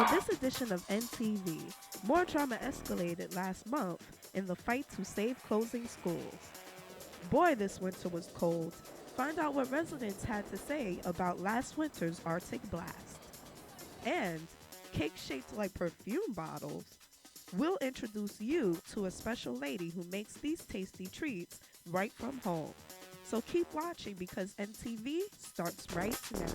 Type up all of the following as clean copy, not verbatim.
On this edition of NTV, more drama escalated last month in the fight to save closing schools. Boy, this winter was cold. Find out what residents had to say about last winter's Arctic blast. And cake shaped like perfume bottles. We'll introduce you to a special lady who makes these tasty treats right from home. So keep watching because NTV starts right now.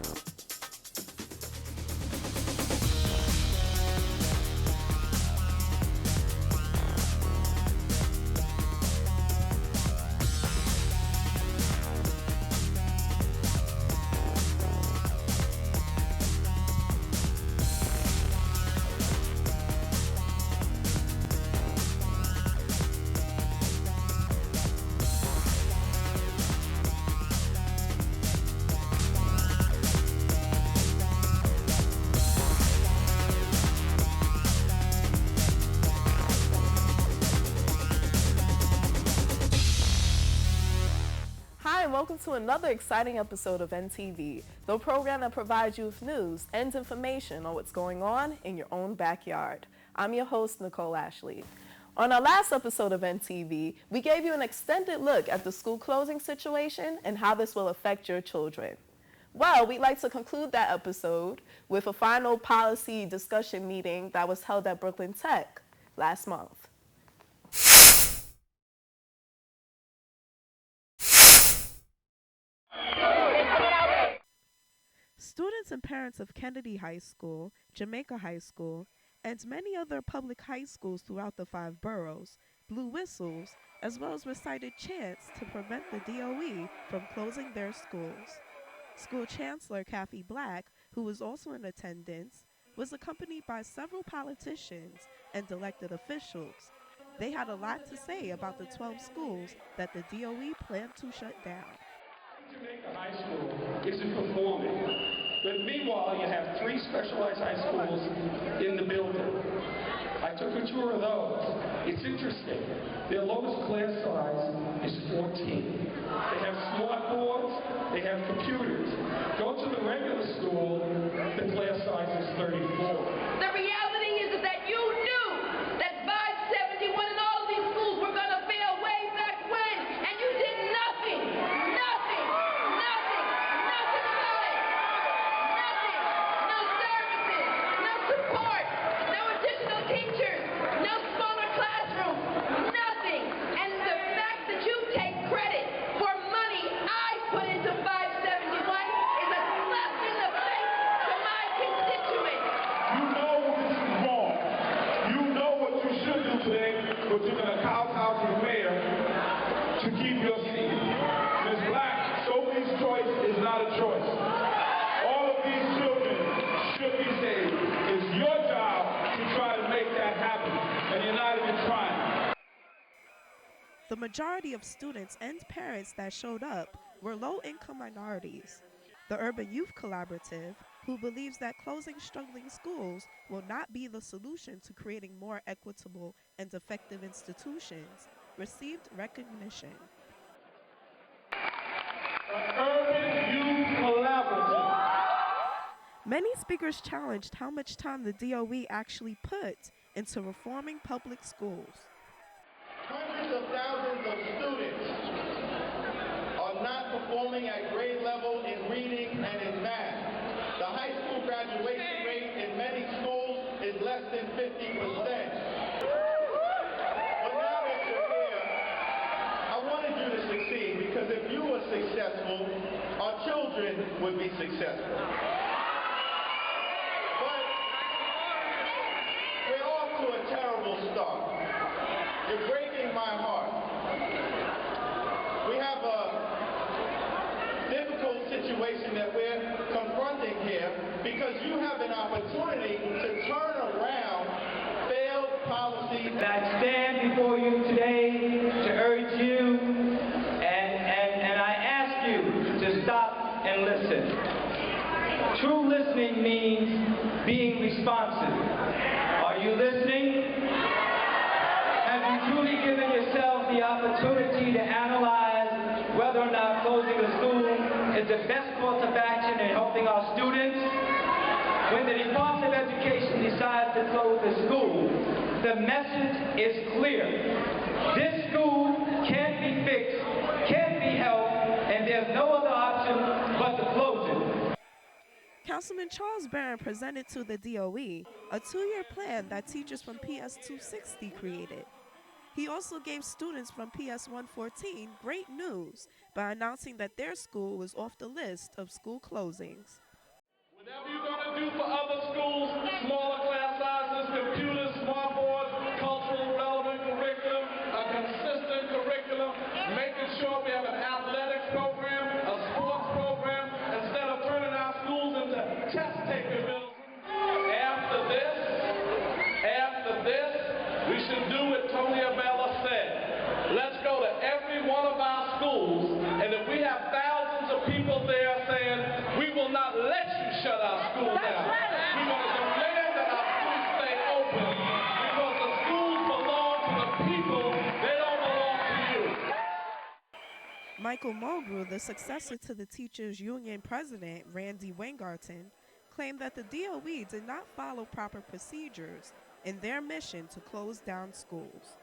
Welcome to another exciting episode of NTV, the program that provides you with news and information on what's going on in your own backyard. I'm your host, Nicole Ashley. On our last episode of NTV, we gave you an extended look at the school closing situation and how this will affect your children. Well, we'd like to conclude that episode with a final policy discussion meeting that was held at Brooklyn Tech last month. Students and parents of Kennedy High School, Jamaica High School, and many other public high schools throughout the 5 boroughs blew whistles as well as recited chants to prevent the DOE from closing their schools. School Chancellor Kathy Black, who was also in attendance, was accompanied by several politicians and elected officials. They had a lot to say about the 12 schools that the DOE planned to shut down. Jamaica High School isn't performing. But meanwhile, you have 3 specialized high schools in the building. I took a tour of those. It's interesting. Their lowest class size is 14. They have smart boards. They have computers. Go to the regular school, the class size is 34. The reality is that you knew that 571 and all of these schools were going to fail way back when, and you did nothing. Nothing about it. No services, no support, no additional teachers, no smaller classrooms, nothing. And the fact that you take credit for money I put into 571 is a slap in the face to my constituents. You know this is wrong. You know what you should do today, but you're going to kowtow to the mayor to keep your seat. Ms. Black, Sophie's choice is not a choice. All of these children should be saved. It's your job to try to make that happen, and you're not even trying. The majority of students and parents that showed up were low-income minorities. The Urban Youth Collaborative, who believes that closing struggling schools will not be the solution to creating more equitable and effective institutions, received recognition. The Urban Youth Collaborative. Many speakers challenged how much time the DOE actually put into reforming public schools. Hundreds of thousands of students are not performing at grade level in reading and in math. The high school graduation rate in many schools is less than 50%. But now that you're here, I wanted you to succeed because if you were successful, our children would be successful. But we're off to a terrible start. You're breaking my heart. We have a difficult situation that we're confronting here because you have an opportunity to turn around failed policies. I stand before you today to urge you and I ask you to stop and listen. True listening means being responsive. Are you listening? Have you truly given yourself the opportunity to analyze whether or not closing the school is the best course of action in helping our students? when the Department of Education decides to close a school, the message is clear. This school can't be fixed, can't be helped, and there's no other option but to close it. Councilman Charles Barron presented to the DOE a 2-year plan that teachers from PS 260 created. He also gave students from PS 114 great news by announcing that their school was off the list of school closings. Whatever you're going to do for other schools, smaller class sizes, computers, smart boards, cultural relevant curriculum, a consistent curriculum, making sure we have an athletics program, a sports program, instead of turning our schools into test-taking buildings. After this, we should do what Tony Abella said. Let's go to every one of our schools, and if we have thousands of people there saying, we will not let you shut our school down. We're going to demand that our schools stay open because the schools belong to the people. They don't belong to you. Michael Mulgrew, the successor to the teachers union president, Randy Weingarten, claimed that the DOE did not follow proper procedures in their mission to close down schools.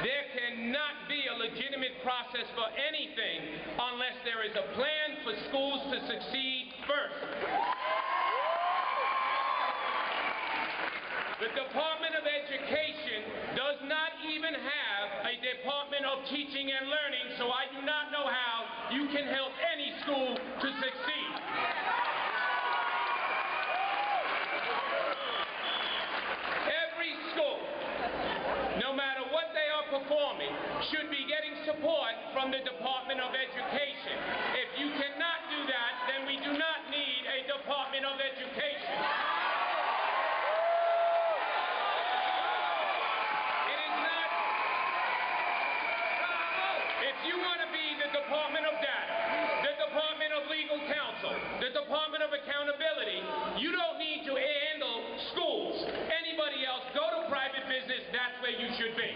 There cannot be a legitimate process for anything unless there is a plan for schools to succeed first. The Department of Education does not even have a Department of Teaching and Learning, so I do not know how you can help any school to succeed. Every school, no matter what they are performing, should be getting support from the Department of Education. If you cannot do that, then we do not need a Department of Education. It is not. If you want to be the Department of Data, the Department of Legal Counsel, the Department of Accountability, you don't need to handle schools. Anybody else, go to private business, that's where you should be.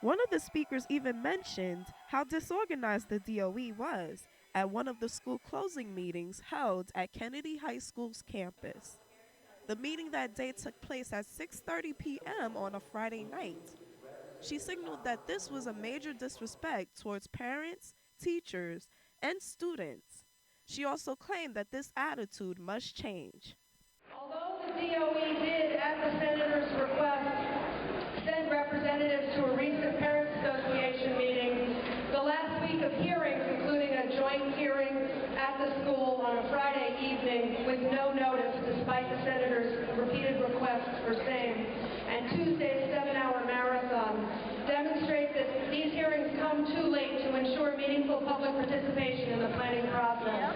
One of the speakers even mentioned how disorganized the DOE was at one of the school closing meetings held at Kennedy High School's campus. The meeting that day took place at 6:30 p.m. on a Friday night. She signaled that this was a major disrespect towards parents, teachers, and students. She also claimed that this attitude must change. Although the DOE did, at the Senator's request, send representatives to a recent Parents Association meeting, the last week of hearings, including a joint hearing at the school on a Friday evening with no notice, despite the Senator's repeated requests for same, and Tuesday's 7-hour marathon, demonstrate that these hearings come too late to ensure meaningful public participation in the planning process.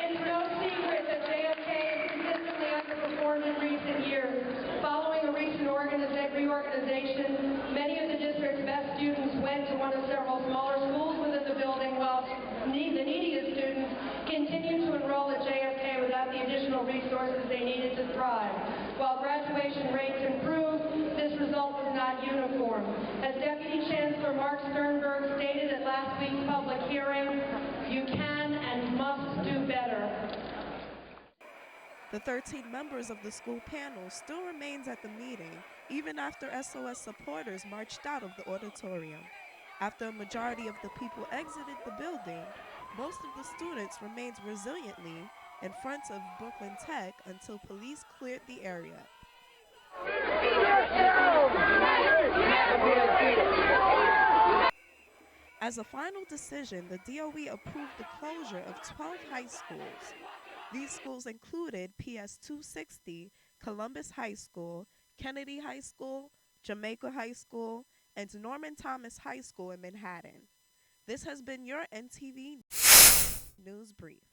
It's no secret that JFK has consistently underperformed in recent years. Following a recent reorganization, many of the district's best students went to one of several smaller schools within the building, while the neediest students continued to enroll at JFK without the additional resources they needed to thrive. While graduation rates improved, this result was not uniform. As Deputy Chancellor Mark Sternberg stated at last week's public hearing, you can and must do better. The 13 members of the school panel still remains at the meeting, even after SOS supporters marched out of the auditorium. After a majority of the people exited the building, most of the students remained resiliently in front of Brooklyn Tech until police cleared the area. As a final decision, the DOE approved the closure of 12 high schools. These schools included PS 260, Columbus High School, Kennedy High School, Jamaica High School, and Norman Thomas High School in Manhattan. This has been your NTV News Brief.